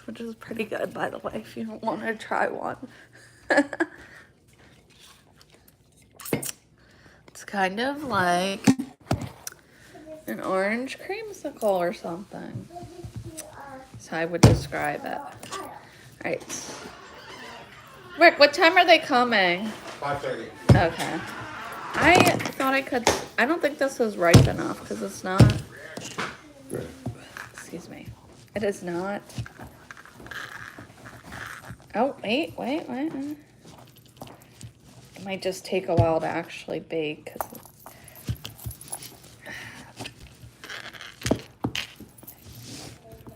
which is pretty good, by the way, if you don't want to try one. It's kind of like an orange creamsicle or something. So I would describe it. All right. Rick, what time are they coming? 5:30. Okay. I thought I could. I don't think this is ripe enough because it's not. Excuse me. It is not. Oh, wait. It might just take a while to actually bake.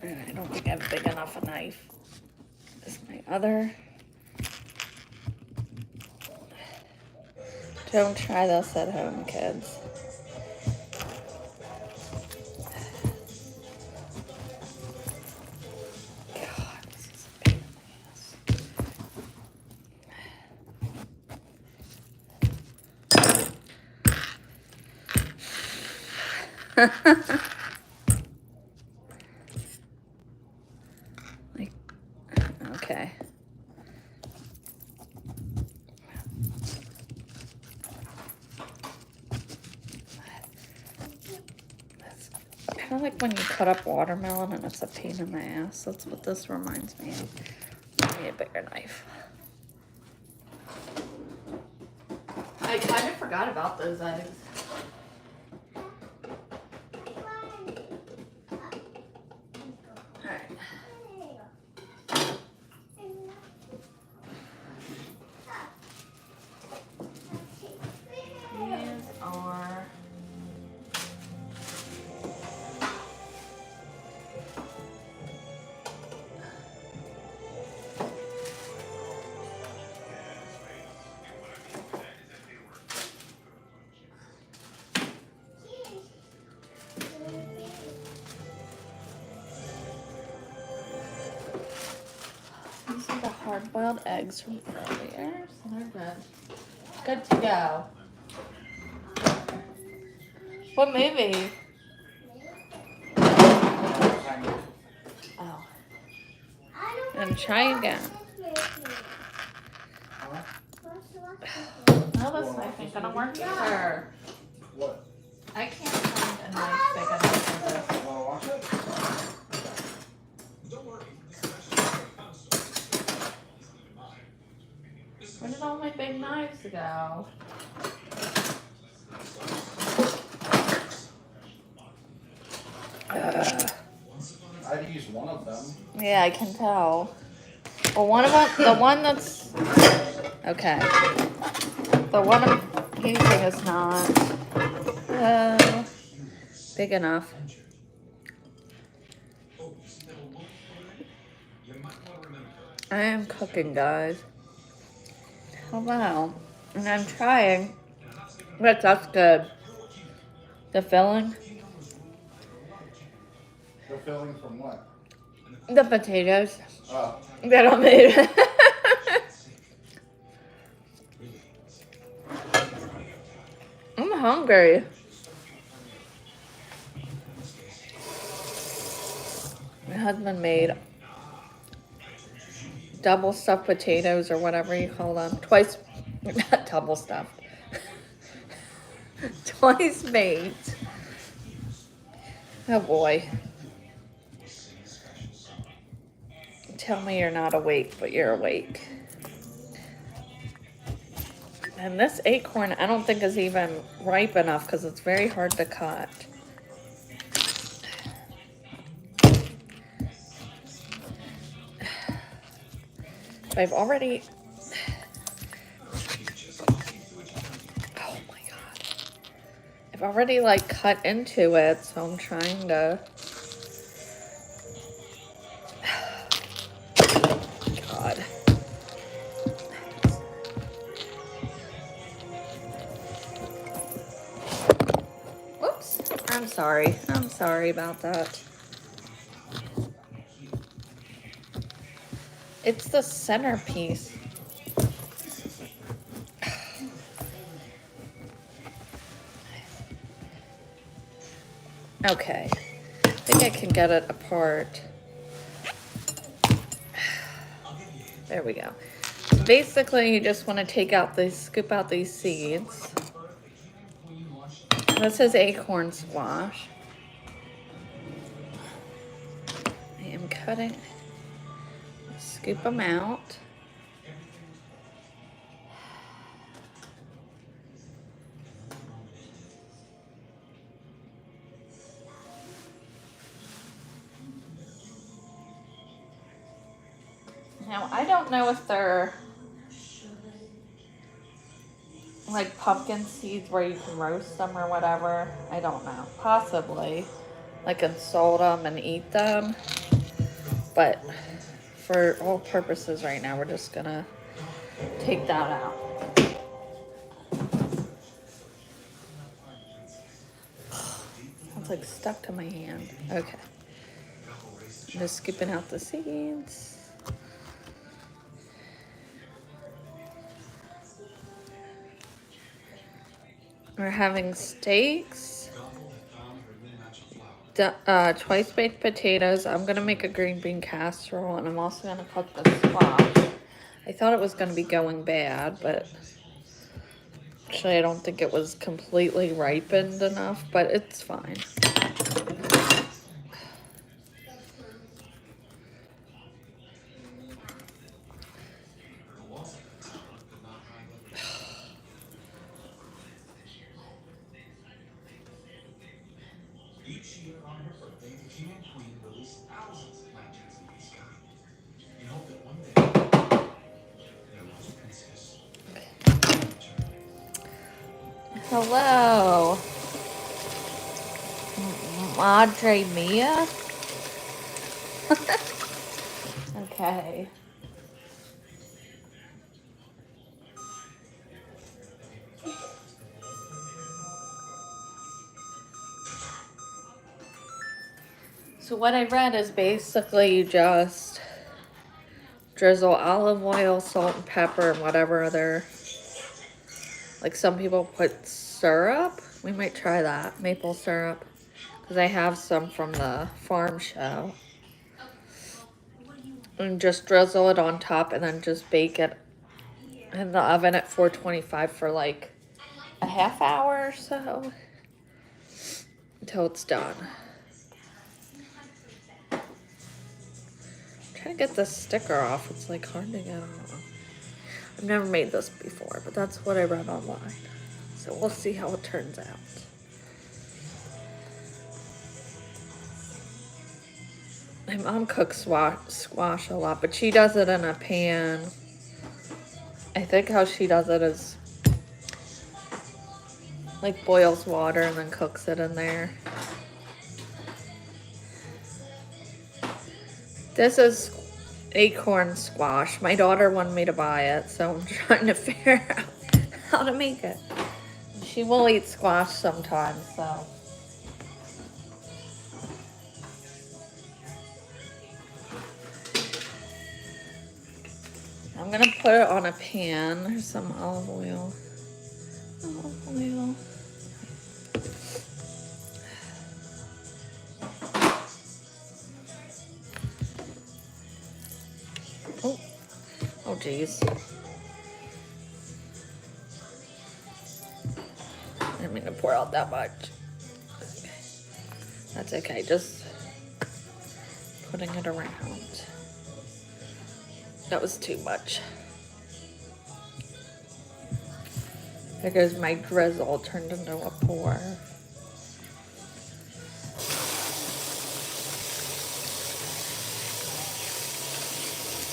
I don't think I have big enough a knife. This is my other. Don't try this at home, kids. God, this is a pain in the ass. Like, okay. Kind of like when you cut up watermelon and it's a pain in the ass. That's what this reminds me of. I need a bigger knife. I kind of forgot about those eggs. Alright. These are... These are the hard-boiled eggs from earlier, so they're good. Good to go. What movie? Oh. And try again. No, this knife ain't gonna work either. What? I can't find a knife big enough for this. Wanna wash it? Where did all my big knives go? I had to use one of them. Yeah, I can tell. Well, one of them, the one that's... Okay. The one I'm using is not big enough. I am cooking, guys. Hello. And I'm trying. But that's good. The filling. The filling from what? The potatoes. Oh. They don't need it. I'm hungry. My husband made double stuffed potatoes or whatever you call them. Twice, not double stuffed. Twice made. Oh boy. Tell me you're not awake, but you're awake. And this acorn, I don't think is even ripe enough because it's very hard to cut. I've already... Oh my God. I've already like cut into it, so I'm trying to... God. Whoops. I'm sorry. I'm sorry about that. It's the centerpiece. Okay. I think I can get it apart. There we go. So basically, you just want to take out these, scoop out these seeds. This is acorn squash. I am cutting, scoop them out. Now, I don't know if they're like pumpkin seeds where you can roast them or whatever. I don't know. Possibly. Like, and salt them and eat them. But for all purposes right now, we're just gonna take that out. It's like stuck to my hand. Okay. I'm just scooping out the seeds. We're having steaks, twice baked potatoes. I'm gonna make a green bean casserole, and I'm also gonna cook the squash. I thought it was gonna be going bad, but actually I don't think it was completely ripened enough, but it's fine. Each year on her birthday, the king and queen release thousands of lanterns in the sky in hope that one day their lost princess will return. Hello, Madre Mia. Okay. So what I read is basically you just drizzle olive oil, salt, and pepper, and whatever other, like some people put syrup. We might try that, maple syrup, because I have some from the farm show. And just drizzle it on top and then just bake it in the oven at 425 for like a half hour or so until it's done. Trying to get the sticker off. It's like hard to get off. I've never made this before, but that's what I read online. So we'll see how it turns out. My mom cooks squash a lot, but she does it in a pan. I think how she does it is like boils water and then cooks it in there. This is acorn squash. My daughter wanted me to buy it, so I'm trying to figure out how to make it. She will eat squash sometimes, so. I'm gonna put it on a pan. There's some olive oil. Olive oil. Oh geez. I didn't mean to pour out that much. Okay. That's okay, just putting it around. That was too much. There goes my drizzle turned into a pour.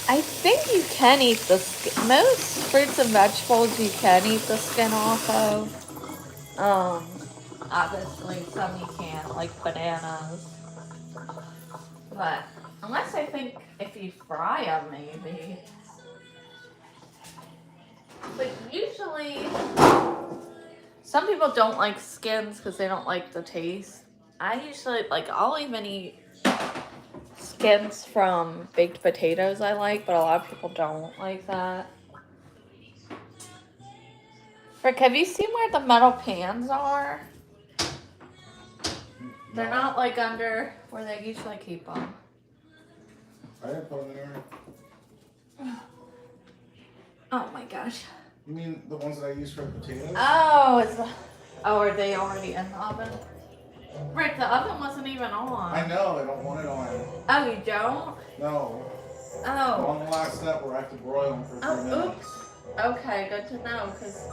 I think you can eat the skin. Most fruits and vegetables you can eat the skin off of. Obviously some you can't, like bananas. But unless I think if you fry them, maybe. But usually, some people don't like skins because they don't like the taste. I usually, like, I'll even eat skins from baked potatoes I like, but a lot of people don't like that. Rick, have you seen where the metal pans are? They're not like under where they usually keep them. I didn't put them there. Oh my gosh. You mean the ones that I use for potatoes? Oh, are they already in the oven? Right, the oven wasn't even on. I know, I don't want it on. Oh, you don't? No. I'm Oh. on the last step where I have to broil them for 3 minutes. Oops. Okay, good to know, because...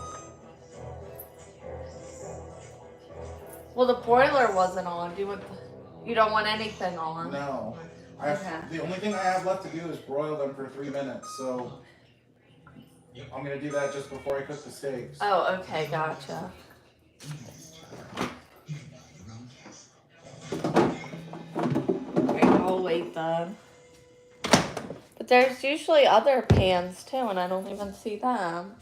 Well, the broiler wasn't on. You don't want anything on? No. Okay. The only thing I have left to do is broil them for 3 minutes, so I'm going to do that just before I cook the steaks. Oh, okay, gotcha. Alright, I'll wait then. But there's usually other pans too, and I don't even see them.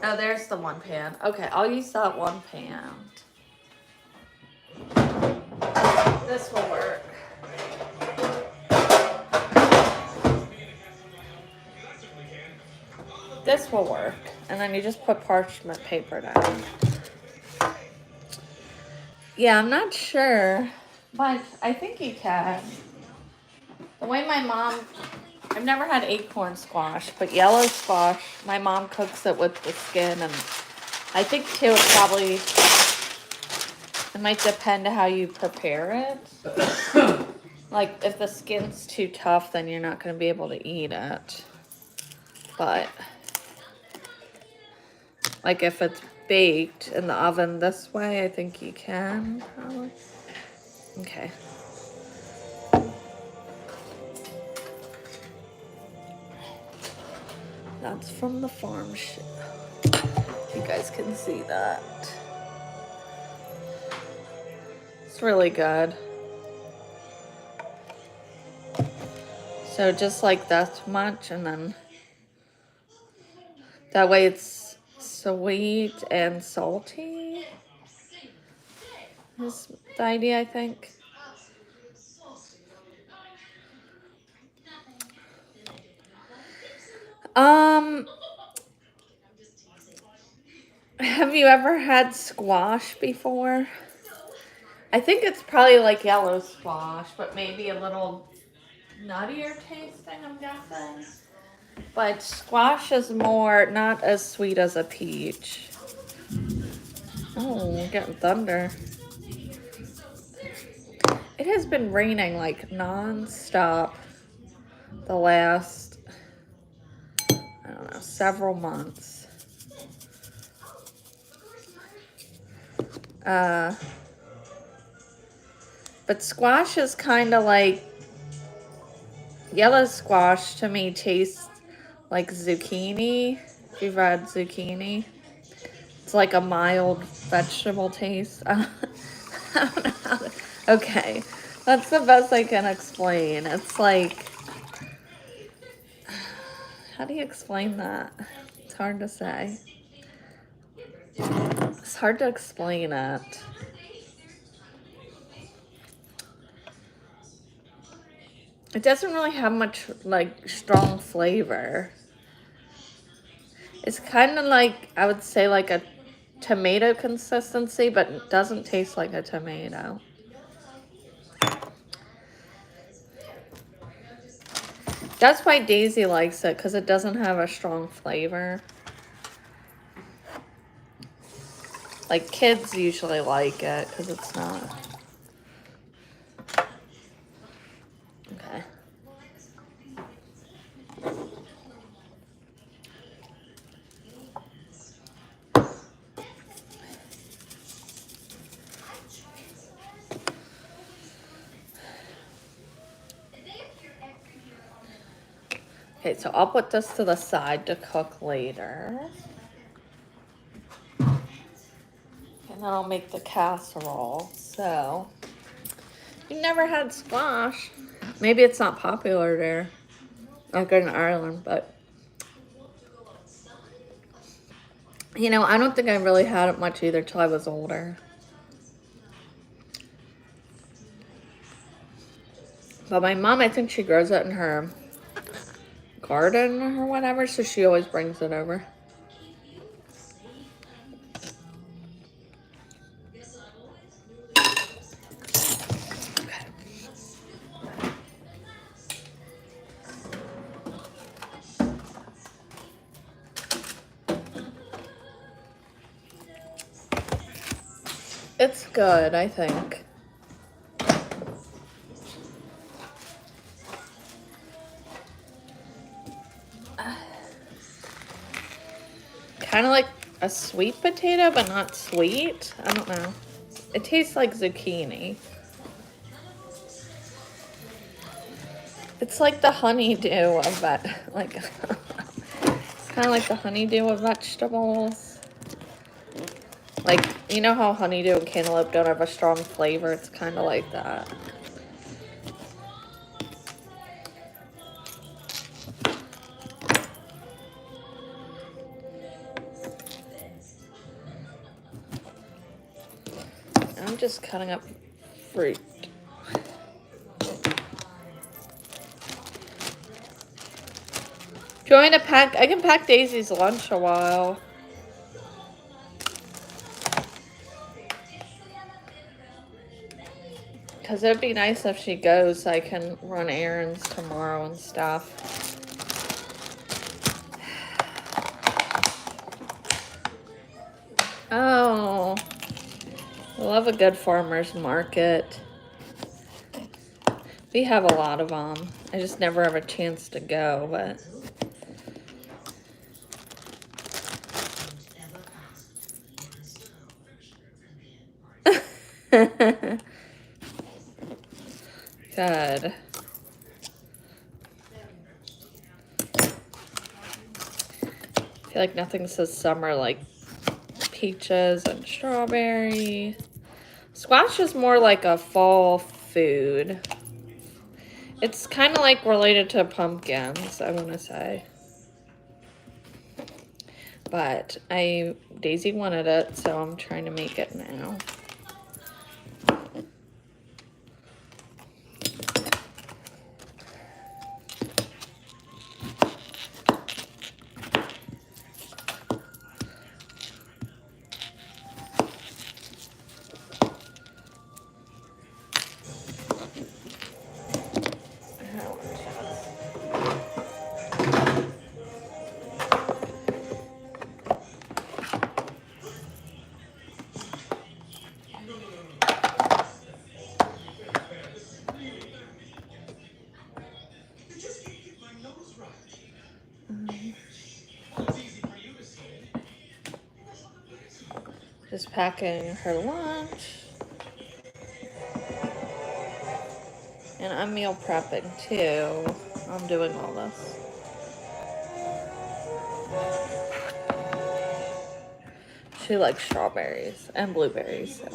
Oh, there's the one pan. Okay, I'll use that one pan. This will work. This will work. And then you just put parchment paper down. Yeah, I'm not sure, but I think you can. The way my mom, I've never had acorn squash, but yellow squash, my mom cooks it with the skin, and I think too it might depend how you prepare it. Like, if the skin's too tough, then you're not going to be able to eat it. But, like, if it's baked in the oven this way, I think you can, probably. Okay. That's from the farm shit. You guys can see that. It's really good. So just like that much, and then that way it's sweet and salty is the idea, I think. Have you ever had squash before? I think it's probably like yellow squash, but maybe a little nuttier tasting, I'm guessing. But squash is more, not as sweet as a peach. Oh, we're getting thunder. It has been raining like non-stop the last, I don't know, several months. But squash is kind of like, yellow squash to me tastes like zucchini. If you've had zucchini, it's like a mild vegetable taste. I don't know how to, okay, that's the best I can explain. It's like, how do you explain that? It's hard to say. It's hard to explain it. It doesn't really have much, like, strong flavor. It's kind of like, I would say, like a tomato consistency, but it doesn't taste like a tomato. That's why Daisy likes it, because it doesn't have a strong flavor. Like, kids usually like it, because it's not. Okay. Okay, so I'll put this to the side to cook later. And then I'll make the casserole. So, you never had squash. Maybe it's not popular there, like in Ireland, but you know, I don't think I really had it much either till I was older. But my mom, I think she grows it in her garden or whatever, so she always brings it over. Okay. It's good, I think. Kind of like a sweet potato, but not sweet. I don't know. It tastes like zucchini. It's like the honeydew of that, like, it's kind of like the honeydew of vegetables. Like, you know how honeydew and cantaloupe don't have a strong flavor? It's kind of like that. I'm just cutting up fruit. Do you want me to pack? I can pack Daisy's lunch a while. Because it would be nice if she goes so I can run errands tomorrow and stuff. Oh, I love a good farmer's market. We have a lot of them. I just never have a chance to go, but... Good. I feel like nothing says summer like peaches and strawberry. Squash is more like a fall food. It's kind of like related to pumpkins, I want to say. But Daisy wanted it, so I'm trying to make it now. Just packing her lunch. And I'm meal prepping too. I'm doing all this. She likes strawberries and blueberries, so.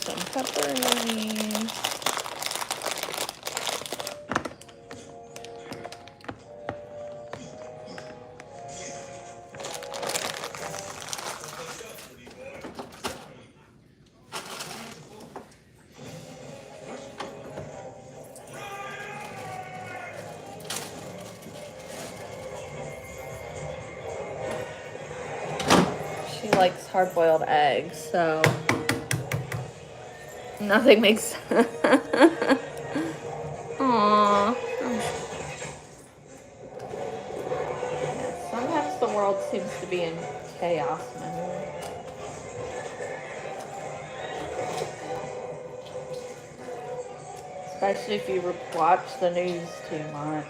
Some pepperoni. She likes hard-boiled eggs, so nothing makes Aww. Sometimes the world seems to be in chaos, man. Especially if you watch the news too much.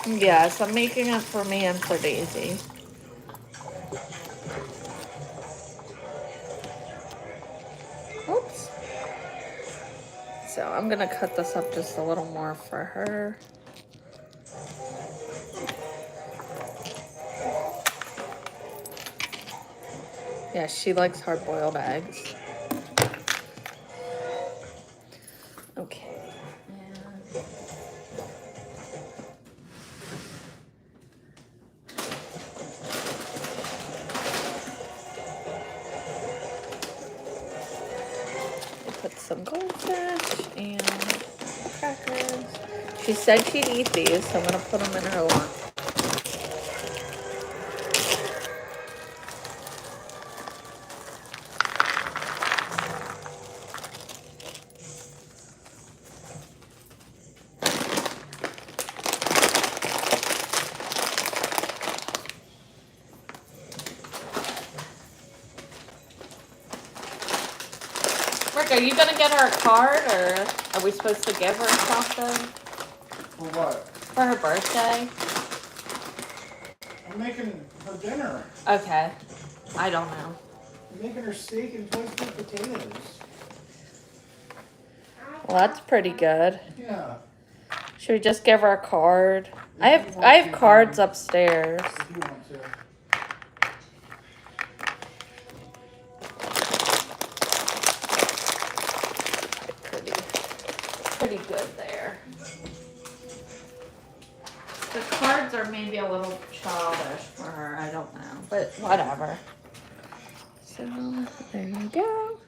Yes, I'm making it for me and for Daisy. Oops. So I'm gonna cut this up just a little more for her. Yeah, she likes hard-boiled eggs. Okay. Put some goldfish and crackers. She said she'd eat these, so I'm gonna put them in her lunch. Rick, are you gonna get her a card, or are we supposed to give her something? For what? For her birthday? I'm making her dinner. Okay. I don't know. I'm making her steak and toasted potatoes. Well, that's pretty good. Yeah. Should we just give her a card? I have cards upstairs. If you want to. Pretty good there. The cards are maybe a little childish for her. I don't know, but whatever. So there you go.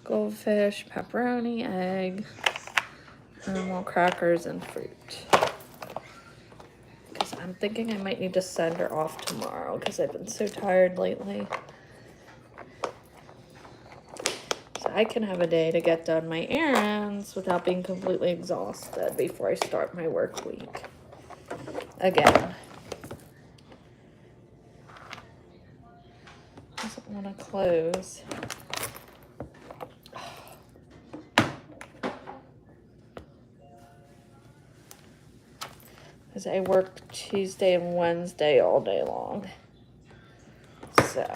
Goldfish, pepperoni, egg, animal crackers, and fruit. Because I'm thinking I might need to send her off tomorrow because I've been so tired lately. So I can have a day to get done my errands without being completely exhausted before I start my work week. Again. Doesn't want to close. Because I work Tuesday and Wednesday all day long. So.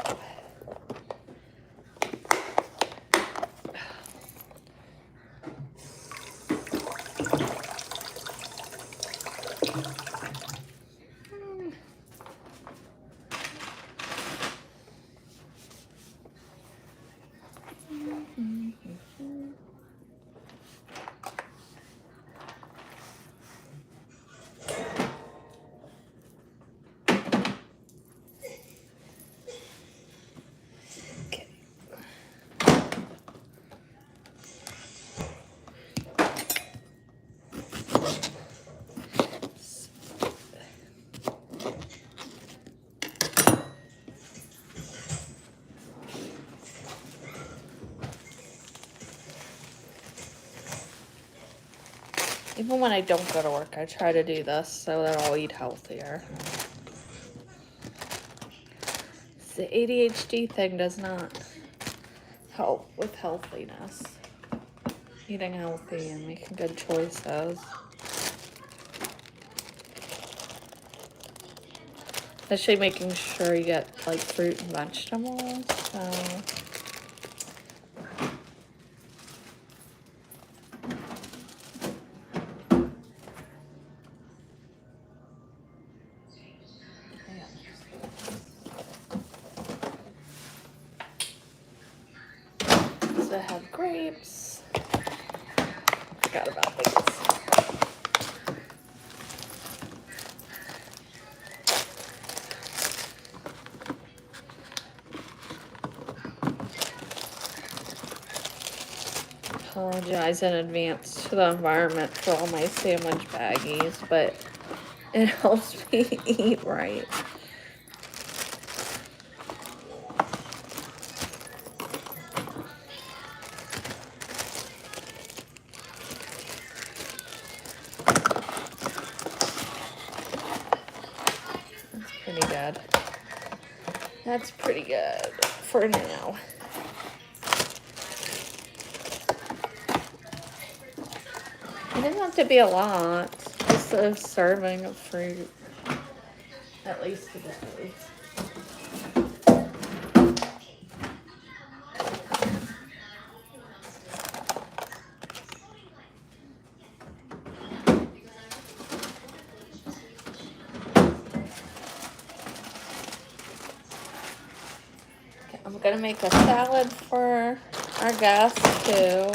Even when I don't go to work, I try to do this so that I'll eat healthier. The ADHD thing does not help with healthiness. Eating healthy and making good choices. Especially making sure you get like fruit and vegetables. So. I have grapes. Forgot about these. Apologize in advance to the environment for all my sandwich baggies, but it helps me eat right. Pretty good. That's pretty good for now. It doesn't have to be a lot. Just a serving of fruit. At least today. I'm gonna make a salad for our guests too.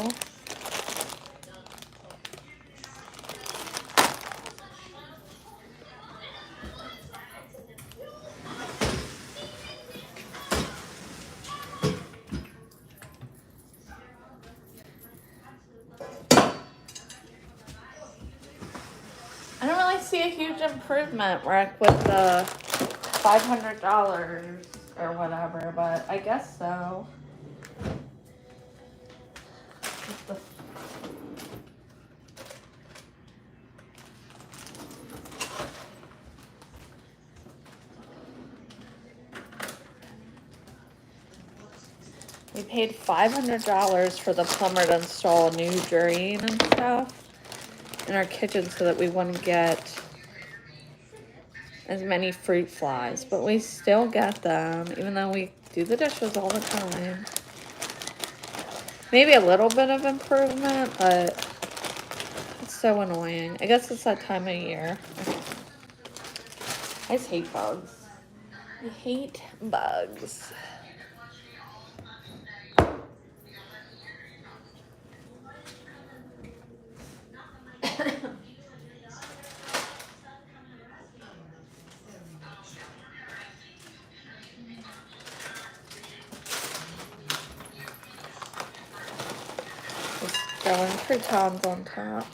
see a huge improvement, Rick, with the $500 or whatever, but I guess so. We paid $500 for the plumber to install a new drain and stuff in our kitchen so that we wouldn't get as many fruit flies, but we still get them even though we do the dishes all the time. Maybe a little bit of improvement, but it's so annoying. I guess it's that time of year. I just hate bugs. I hate bugs. Just throwing croutons on top.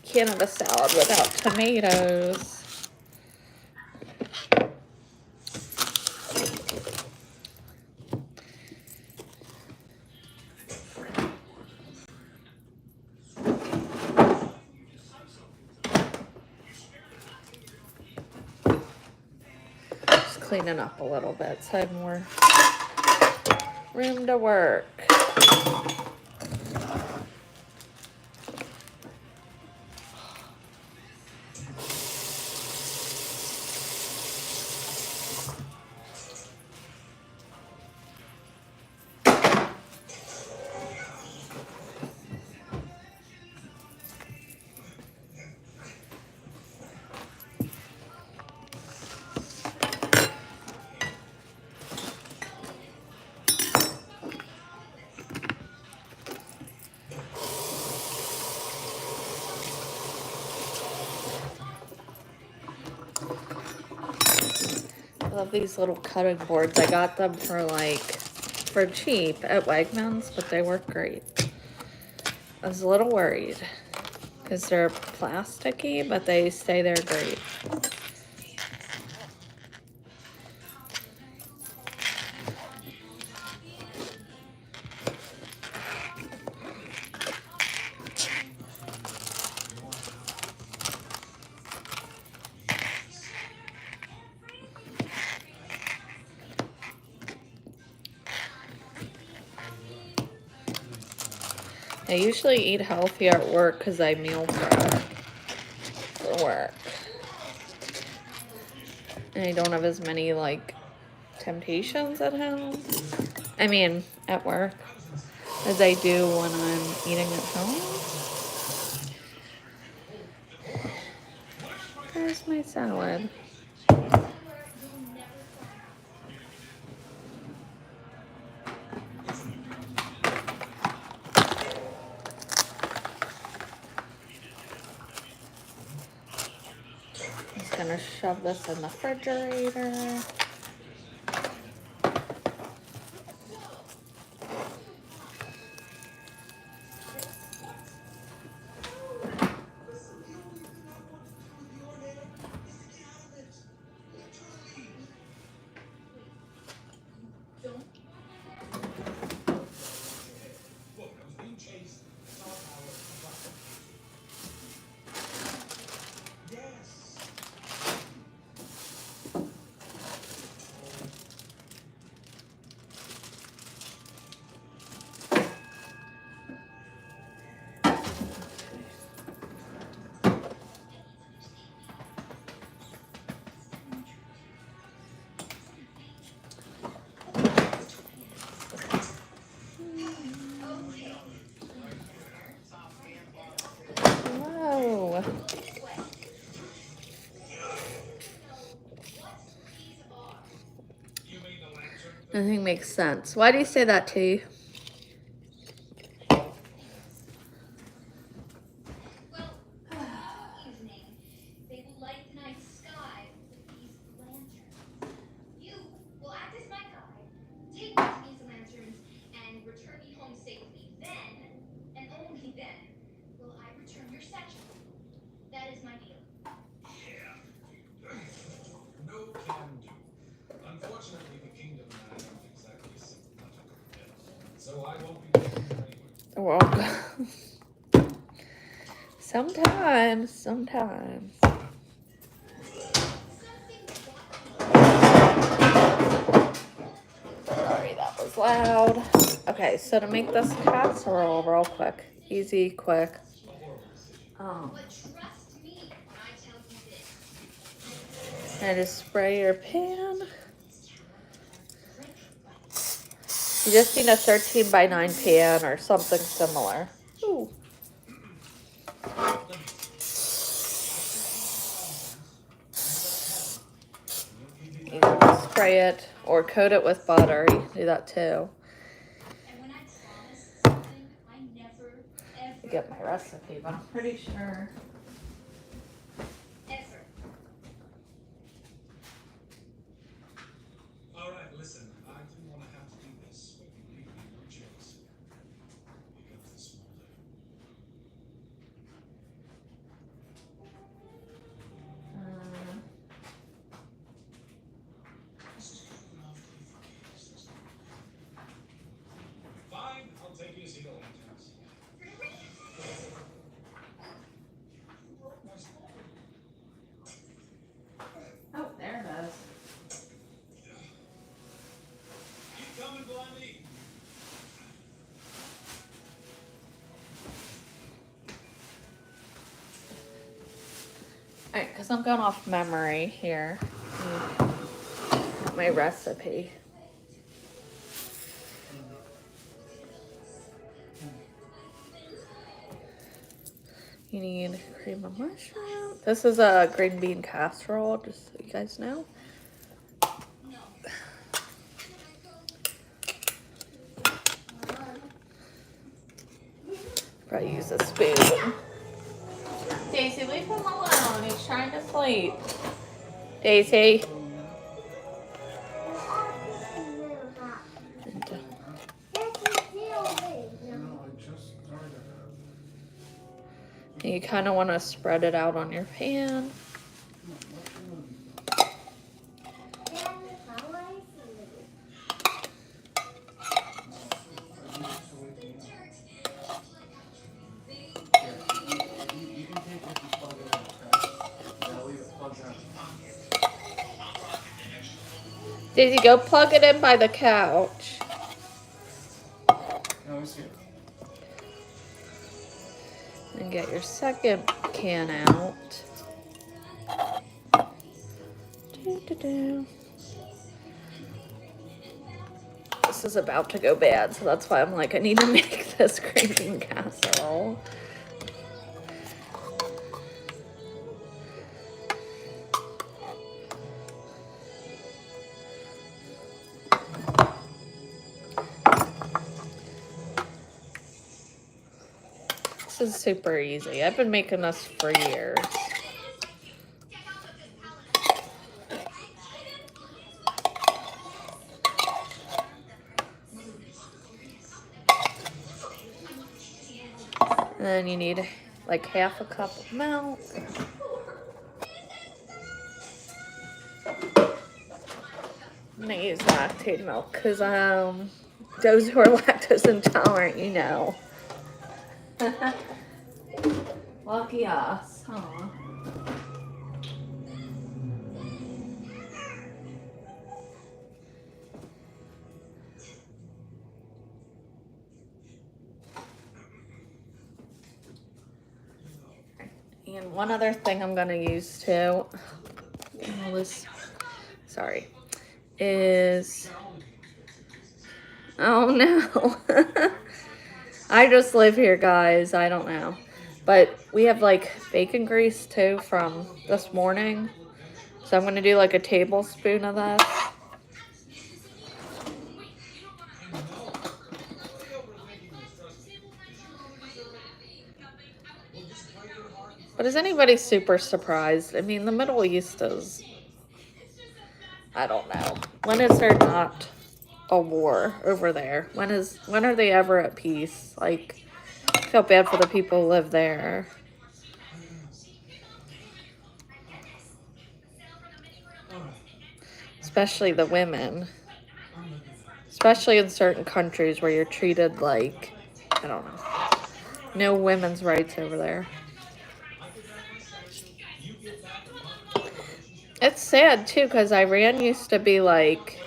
Can't have a salad without tomatoes. Just cleaning up a little bit so I have more room to work. I love these little cutting boards. I got them for cheap at Wegmans, but they work great. I was a little worried because they're plasticky, but they say they're great. I usually eat healthy at work because I meal prep for work. And I don't have as many, temptations at home. I mean, at work, as I do when I'm eating at home. Where's my salad? Just gonna shove this in the refrigerator. Whoa. Nothing makes sense. Why do you say that, T? Well, sometimes. Sorry, that was loud. Okay, so to make this casserole real quick, easy, quick. And just spray your pan. You just need a 13 by 9 pan or something similar. Ooh. You can spray it or coat it with butter. You can do that too. I get my recipe, but I'm pretty sure. All right, listen. I didn't want to have to do this, but you leave me no choice. Here comes the smolder. This is good enough to be forgiven. Fine, I'll take you as you go, Lieutenant. Oh, there it is. Keep coming, Blondie. Alright, because I'm going off memory here. My recipe. You need cream of mushroom. This is a green bean casserole, just so you guys know. Probably use a spoon. Daisy, leave him alone. He's trying to sleep. Daisy. And you kind of want to spread it out on your pan. Daisy, go plug it in by the couch. No, it's here. And get your second can out. This is about to go bad, so that's why I'm like, I need to make this green bean casserole. This is super easy. I've been making this for years. And then you need like half a cup of milk. I'm gonna use lactate milk because those who are lactose intolerant, you know. Lucky us, huh? And one other thing I'm gonna use too, sorry, is, oh no. I just live here, guys, I don't know. But we have like bacon grease too from this morning. So I'm gonna do like a tablespoon of that. But is anybody super surprised? I mean, the Middle East is, I don't know. When is there not a war over there? When are they ever at peace? Like, I feel bad for the people who live there. Especially the women. Especially in certain countries where you're treated like, I don't know, no women's rights over there. It's sad too because Iran used to be like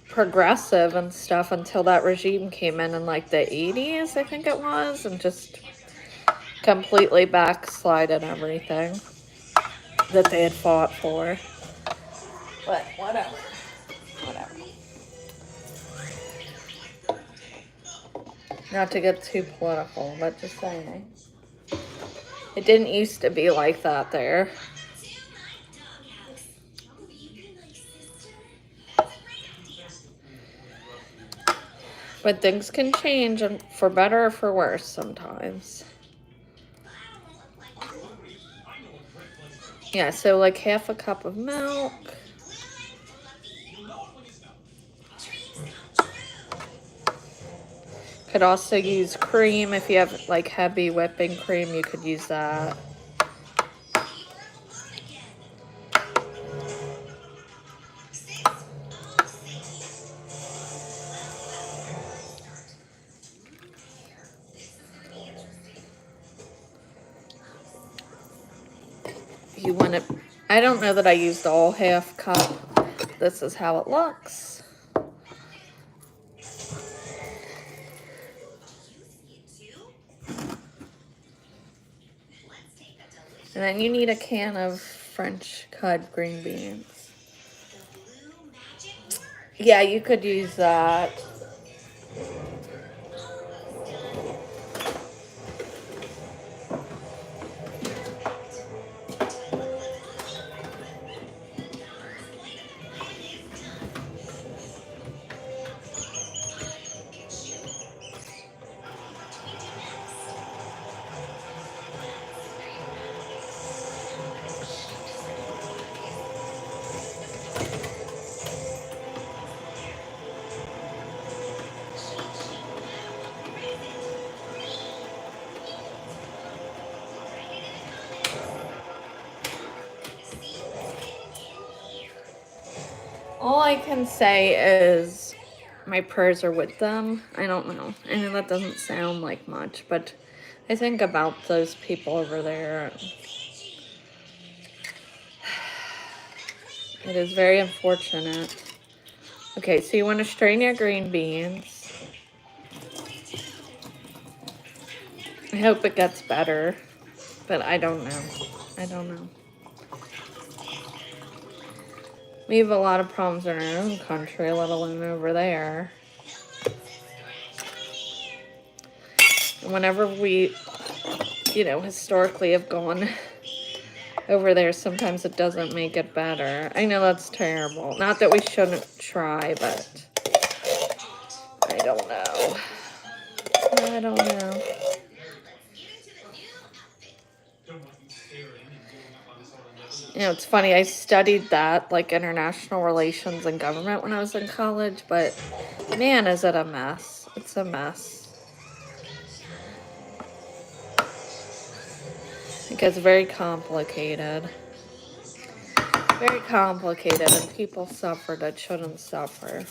progressive and stuff until that regime came in like the 80s, I think it was, and just completely backslided everything that they had fought for. But whatever. Whatever. Not to get too political, but just saying. It didn't used to be like that there. But things can change, and for better or for worse sometimes. Yeah, so like half a cup of milk. Could also use cream. If you have like heavy whipping cream, you could use that. You want it, I don't know that I used all half cup. This is how it looks. And then you need a can of French cut green beans. Yeah, you could use that. All I can say is my prayers are with them. I don't know. I know that doesn't sound like much, but I think about those people over there. It is very unfortunate. Okay, so you want to strain your green beans. I hope it gets better, but I don't know. I don't know. We have a lot of problems in our own country, let alone over there. And whenever we, historically have gone over there, sometimes it doesn't make it better. I know that's terrible. Not that we shouldn't try, but I don't know. I don't know. It's funny, I studied that, like international relations and government when I was in college, but man, is it a mess. It's a mess. It gets very complicated. Very complicated, and people suffer that shouldn't suffer.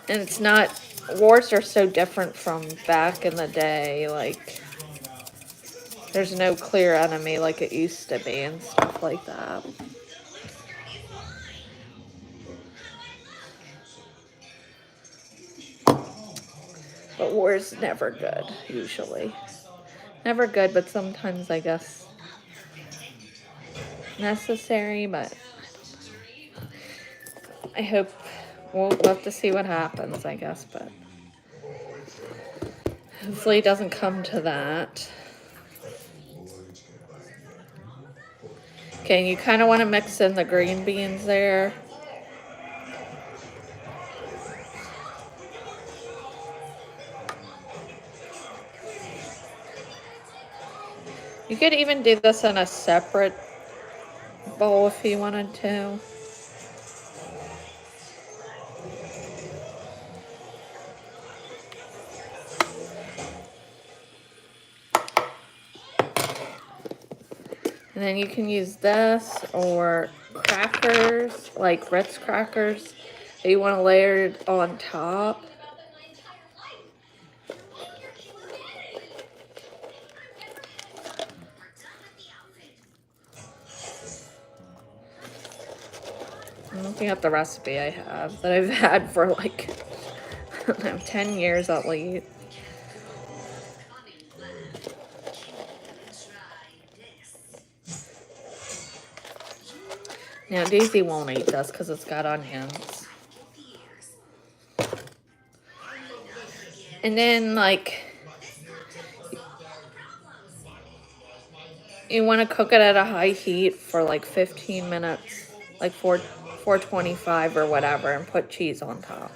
And it's not, wars are so different from back in the day, like, there's no clear enemy like it used to be and stuff like that. But war's never good, usually. Never good, but sometimes, I guess, necessary, but I hope we'll have to see what happens, I guess, but hopefully it doesn't come to that. Okay, you kind of want to mix in the green beans there. You could even do this in a separate bowl if you wanted to. And then you can use this or crackers, like Ritz crackers, that you want to layer it on top. I'm looking at the recipe I have that I've had for like, I don't know, 10 years at least. Now Daisy won't eat this because it's got onions. And then like, you want to cook it at a high heat for like 15 minutes, like 425 or whatever, and put cheese on top.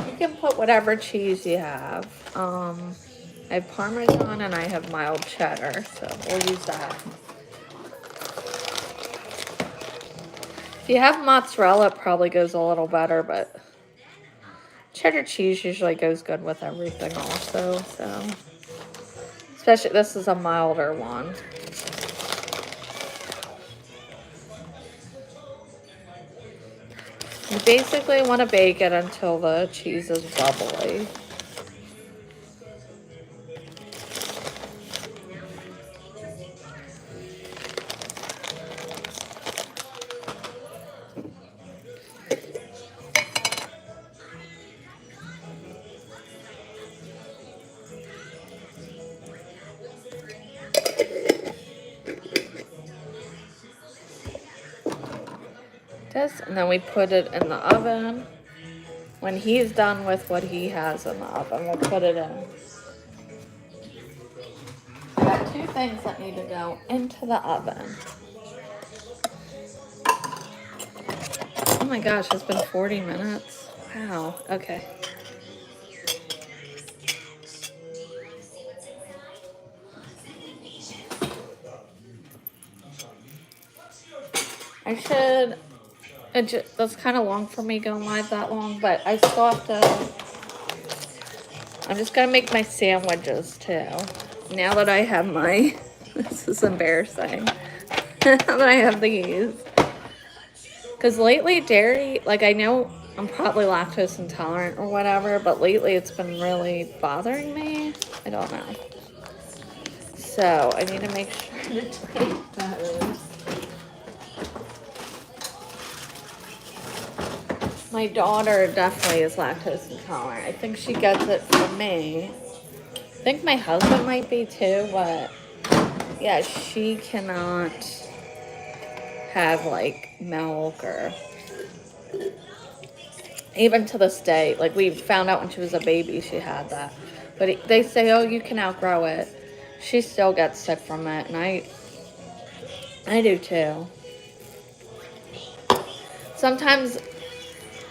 You can put whatever cheese you have. I have Parmesan and I have mild cheddar, so we'll use that. If you have mozzarella, it probably goes a little better, but cheddar cheese usually goes good with everything also, so. Especially, this is a milder one. You basically want to bake it until the cheese is bubbly. This, and then we put it in the oven. When he's done with what he has in the oven, we'll put it in. I got two things that need to go into the oven. Oh my gosh, it's been 40 minutes. Wow, okay. I should, that's kind of long for me going live that long, but I still have to, I'm just going to make my sandwiches too. Now that I have my, this is embarrassing. Now that I have these. Because lately dairy, like I know I'm probably lactose intolerant or whatever, but lately it's been really bothering me. I don't know. So I need to make sure to take those. My daughter definitely is lactose intolerant. I think she gets it from me. I think my husband might be too, but yeah, she cannot have like milk or even to this day. Like we found out when she was a baby she had that. But they say, oh, you can outgrow it. She still gets sick from it, and I do too. Sometimes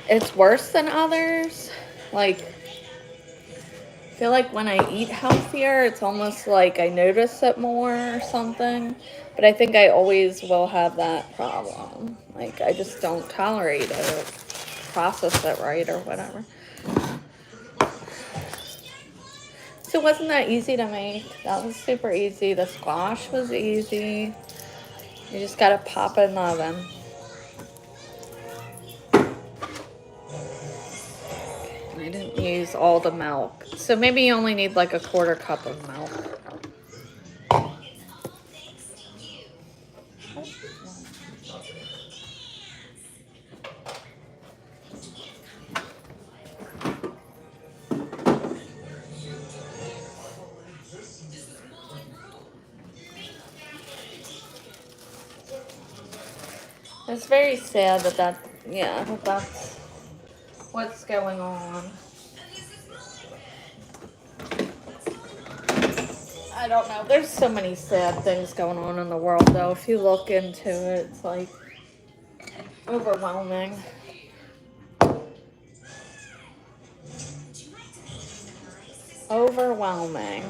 it's worse than others. Like, I feel like when I eat healthier, it's almost like I notice it more or something. But I think I always will have that problem. Like, I just don't tolerate it or process it right or whatever. So wasn't that easy to make? That was super easy. The squash was easy. You just gotta pop it in the oven. I didn't use all the milk. So maybe you only need like a 1/4 cup of milk. It's very sad that that's what's going on. I don't know. There's so many sad things going on in the world, though. If you look into it, it's like overwhelming. overwhelming.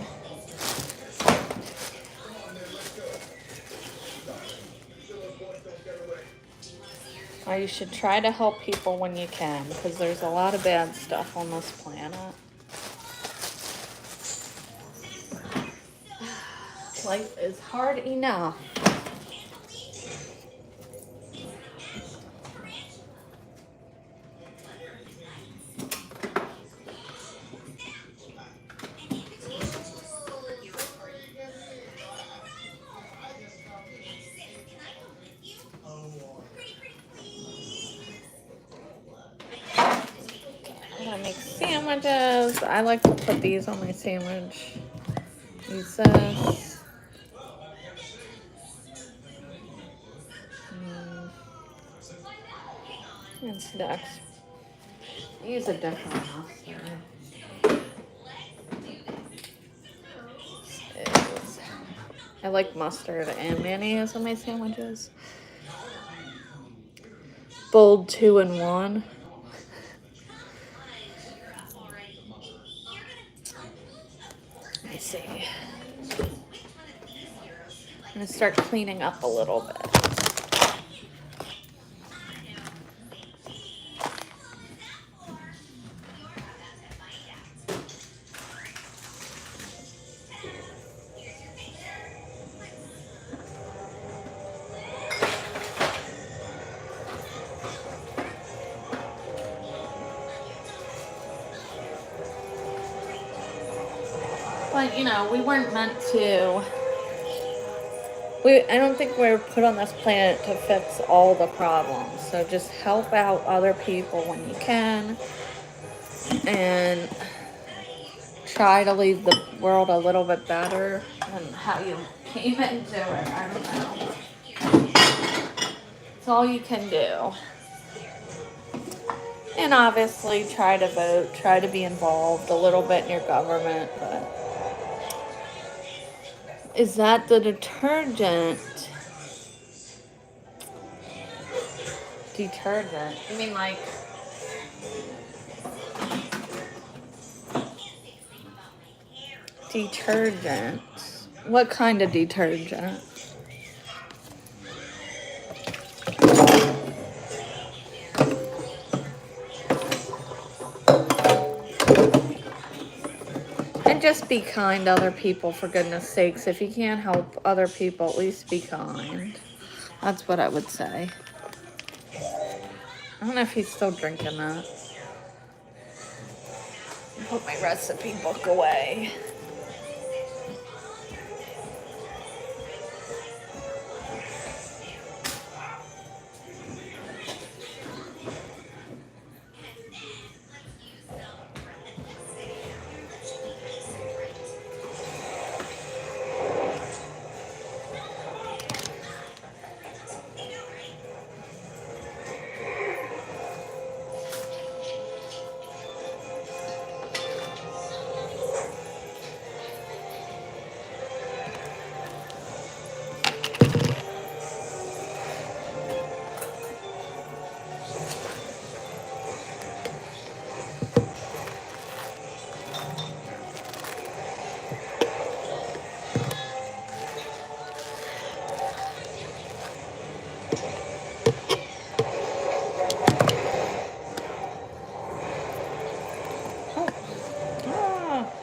Or you should try to help people when you can, because there's a lot of bad stuff on this planet. Life is hard enough. I'm gonna make sandwiches. I like to put these on my sandwich. Use this. And snacks. Use a different mustard. I like mustard and mayonnaise on my sandwiches. Bold 2 in 1. Let me see. I'm gonna start cleaning up a little bit. But, you know, we weren't meant to. I don't think we were put on this planet to fix all the problems. So just help out other people when you can. And try to leave the world a little bit better than how you came into it. I don't know. It's all you can do. And obviously try to vote, try to be involved a little bit in your government, but is that the detergent? Detergent? You mean like detergent? What kind of detergent? And just be kind to other people, for goodness sakes. If you can't help other people, at least be kind. That's what I would say. I don't know if he's still drinking that. Put my recipe book away.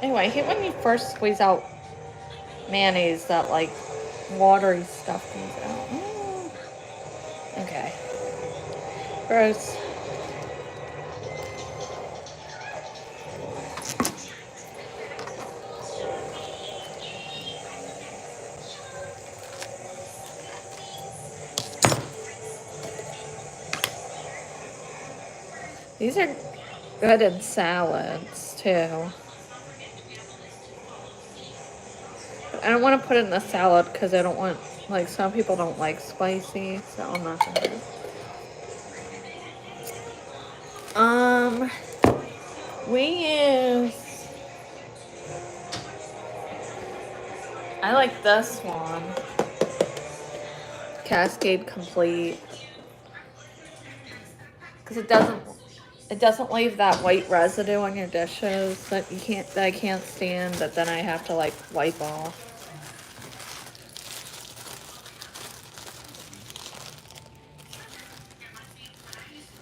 Anyway, I hate when you first squeeze out mayonnaise, that like watery stuff comes out. Okay. Gross. These are good in salads too. I don't want to put it in the salad because I don't want, like, some people don't like spicy, so I'm not gonna do it. We use, I like this one, Cascade Complete, because it doesn't It doesn't leave that white residue on your dishes that I can't stand, that then I have to like wipe off.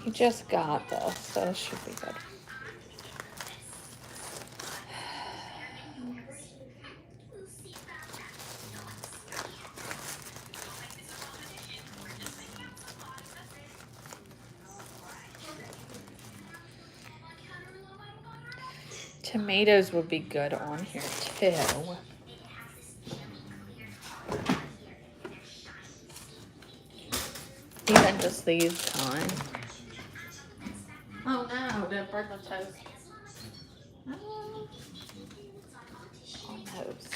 He just got this, so it should be good. Tomatoes would be good on here too. Even just these kind. Oh no, did burn the toast. Almost.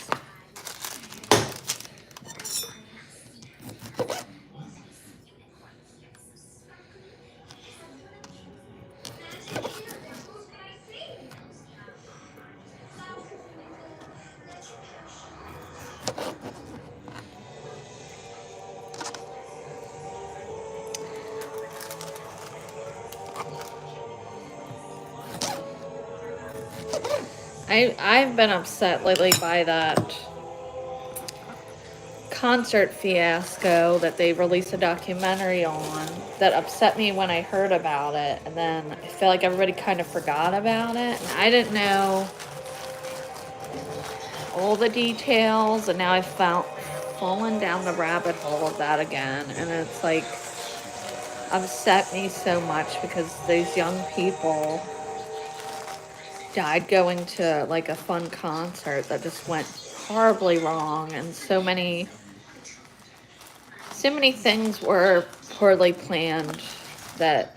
I've been upset lately by that concert fiasco that they released a documentary on that upset me when I heard about it, and then I feel like everybody kind of forgot about it, and I didn't know all the details, and now I've fallen down the rabbit hole of that again, and it's like upset me so much because these young people died going to like a fun concert that just went horribly wrong, and so many things were poorly planned that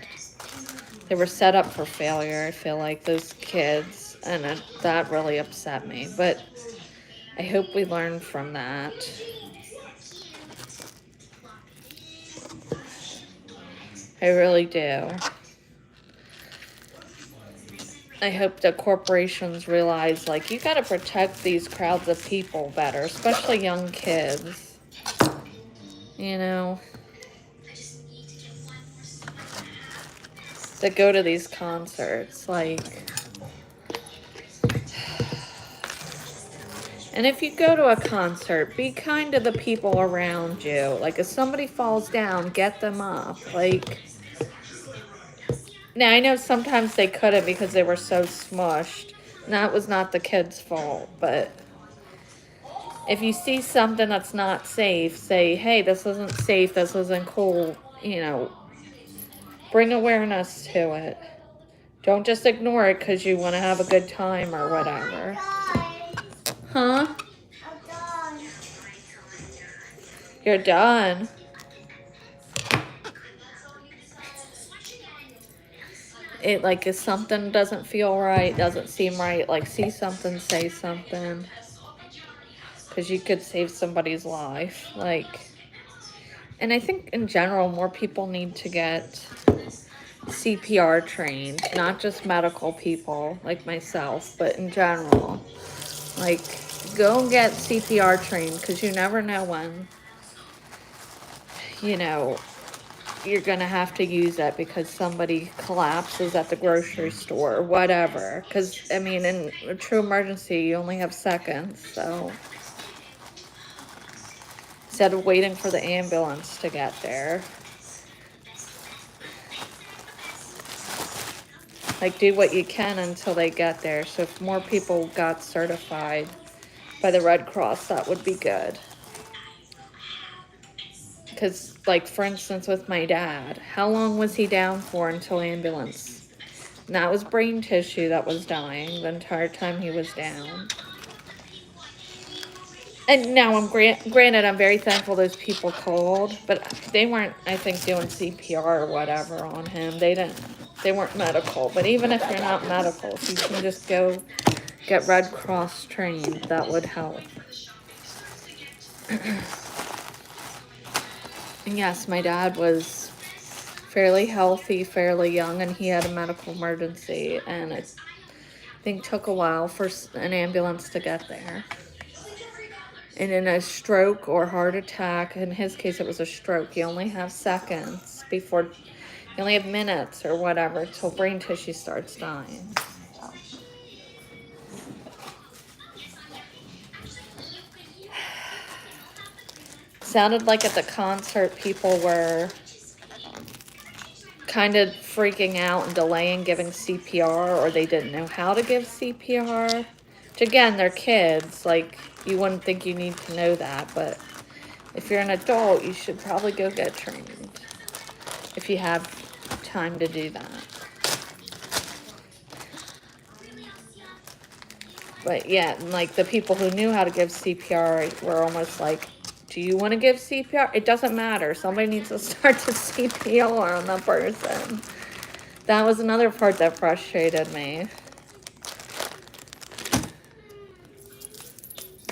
they were set up for failure. I feel like those kids, and that really upset me, but I hope we learn from that. I really do. I hope the corporations realize, like, you gotta protect these crowds of people better, especially young kids. You know, that go to these concerts, like. And if you go to a concert, be kind to the people around you. Like, if somebody falls down, get them up. Like, now I know sometimes they couldn't because they were so smushed. And that was not the kid's fault, but if you see something that's not safe, say, hey, this isn't safe, this isn't cool, you know, bring awareness to it. Don't just ignore it because you want to have a good time or whatever. Huh? You're done. It, like, if something doesn't feel right, doesn't seem right, like, see something, say something. Because you could save somebody's life. Like, and I think in general, more people need to get CPR trained. Not just medical people like myself, but in general. Like, go and get CPR trained because you never know when, you know, you're going to have to use it because somebody collapses at the grocery store or whatever. Because, I mean, in a true emergency, you only have seconds, so instead of waiting for the ambulance to get there. Like, do what you can until they get there. So if more people got certified by the Red Cross, that would be good. Because, like, for instance, with my dad, how long was he down for until ambulance? And that was brain tissue that was dying the entire time he was down. And now, granted, I'm very thankful those people called, but they weren't, I think, doing CPR or whatever on him. They weren't medical. But even if you're not medical, if you can just go get Red Cross trained, that would help. And yes, my dad was fairly healthy, fairly young, and he had a medical emergency, and it, I think, took a while for an ambulance to get there. And in a stroke or heart attack, in his case it was a stroke, you only have seconds before You only have minutes or whatever till brain tissue starts dying. So. Sounded like at the concert people were kind of freaking out and delaying giving CPR, or they didn't know how to give CPR. Which again, they're kids. Like, you wouldn't think you need to know that, but if you're an adult, you should probably go get trained if you have time to do that. But yeah, like the people who knew how to give CPR were almost like, do you want to give CPR? It doesn't matter. Somebody needs to start the CPR on the person. That was another part that frustrated me.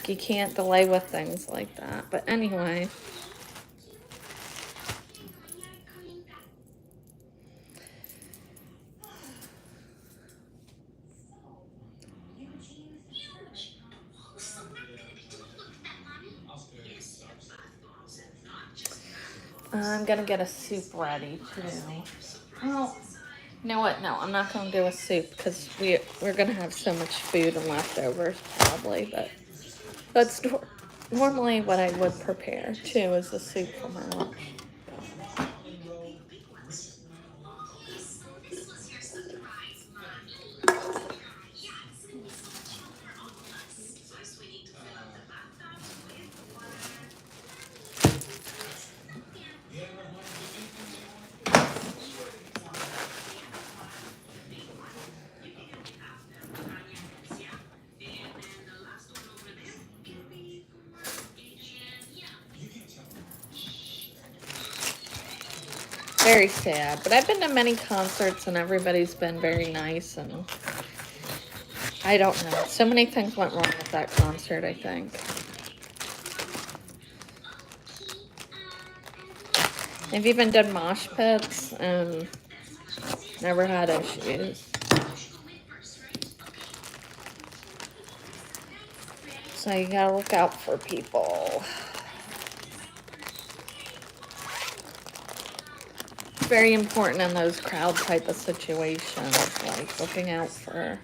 You can't delay with things like that. But anyway. I'm going to get a soup ready too. Well, you know what? No, I'm not going to do a soup because we're going to have so much food and leftovers probably. But that's normally what I would prepare too, is a soup for my lunch. Very sad, but I've been to many concerts and everybody's been very nice, and I don't know. So many things went wrong with that concert, I think. They've even done mosh pits and never had issues. So you gotta look out for people. Very important in those crowd type of situations, like looking out for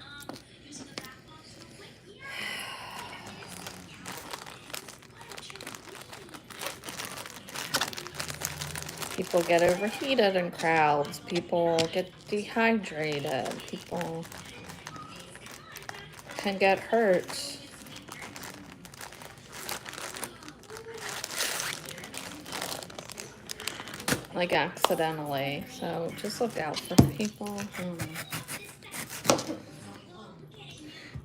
people. Get overheated in crowds, people get dehydrated, people can get hurt. Like accidentally, so just look out for people.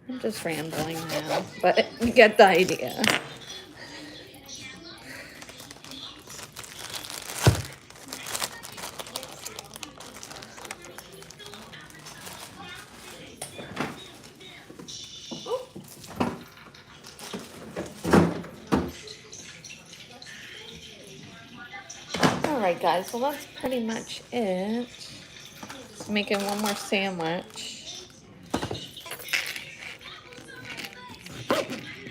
I'm just rambling now, but you get the idea. Alright guys, well that's pretty much it. Just making one more sandwich.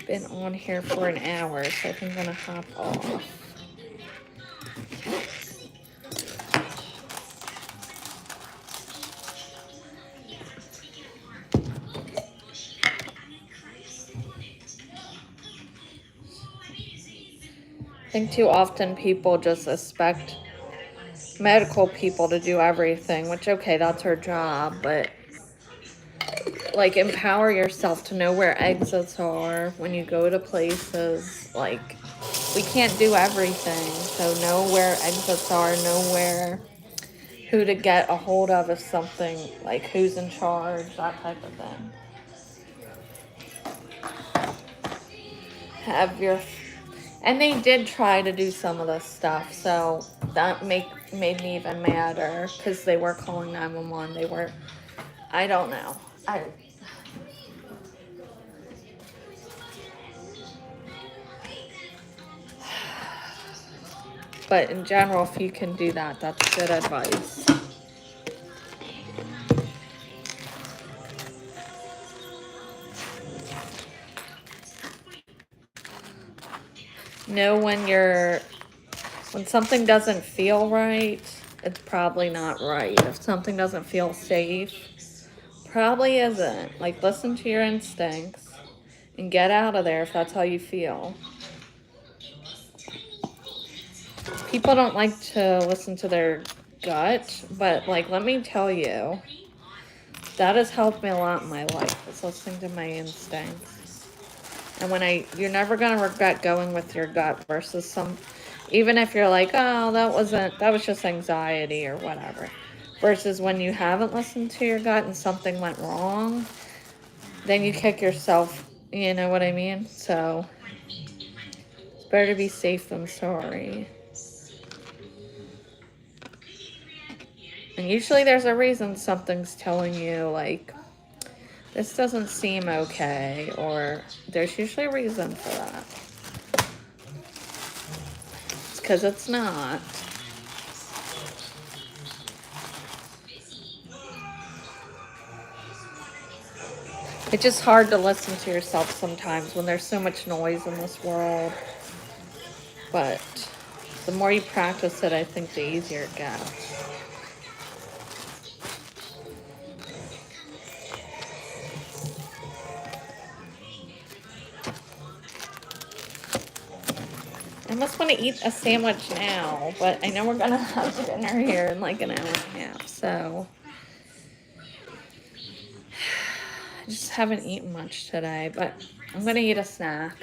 Been on here for an hour, so I think I'm gonna hop off. I think too often people just expect medical people to do everything, which, okay, that's her job, but like, empower yourself to know where exits are when you go to places. Like, we can't do everything, so know where exits are, know who to get a hold of if something, like who's in charge, that type of thing. And they did try to do some of this stuff, so that made me even madder, because they were calling 911. I don't know. But in general, if you can do that, that's good advice. Know when something doesn't feel right, it's probably not right. If something doesn't feel safe, probably isn't. Like, listen to your instincts and get out of there if that's how you feel. People don't like to listen to their gut, but like, let me tell you, that has helped me a lot in my life, is listening to my instincts. And you're never gonna regret going with your gut versus even if you're like, oh, that was just anxiety or whatever. Versus when you haven't listened to your gut and something went wrong, then you kick yourself, you know what I mean? So, it's better to be safe than sorry. And usually there's a reason something's telling you, like, this doesn't seem okay, or there's usually a reason for that. It's because it's not. It's just hard to listen to yourself sometimes when there's so much noise in this world. But the more you practice it, I think the easier it gets. I must want to eat a sandwich now, but I know we're going to have dinner here in like an hour and a half, so I just haven't eaten much today, but I'm going to eat a snack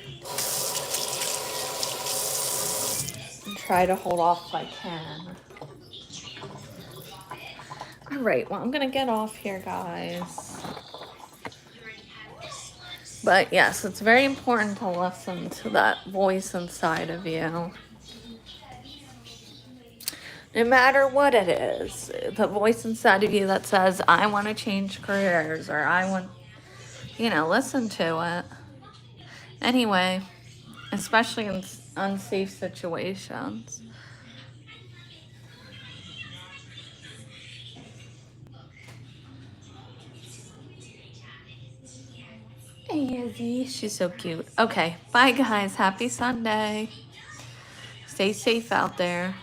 and try to hold off if I can. All right, well, I'm going to get off here, guys. But yes, it's very important to listen to that voice inside of you. No matter what it is, the voice inside of you that says, I want to change careers, or I want, listen to it. Anyway, especially in unsafe situations. Hey, Izzy, she's so cute. Okay, bye guys. Happy Sunday. Stay safe out there.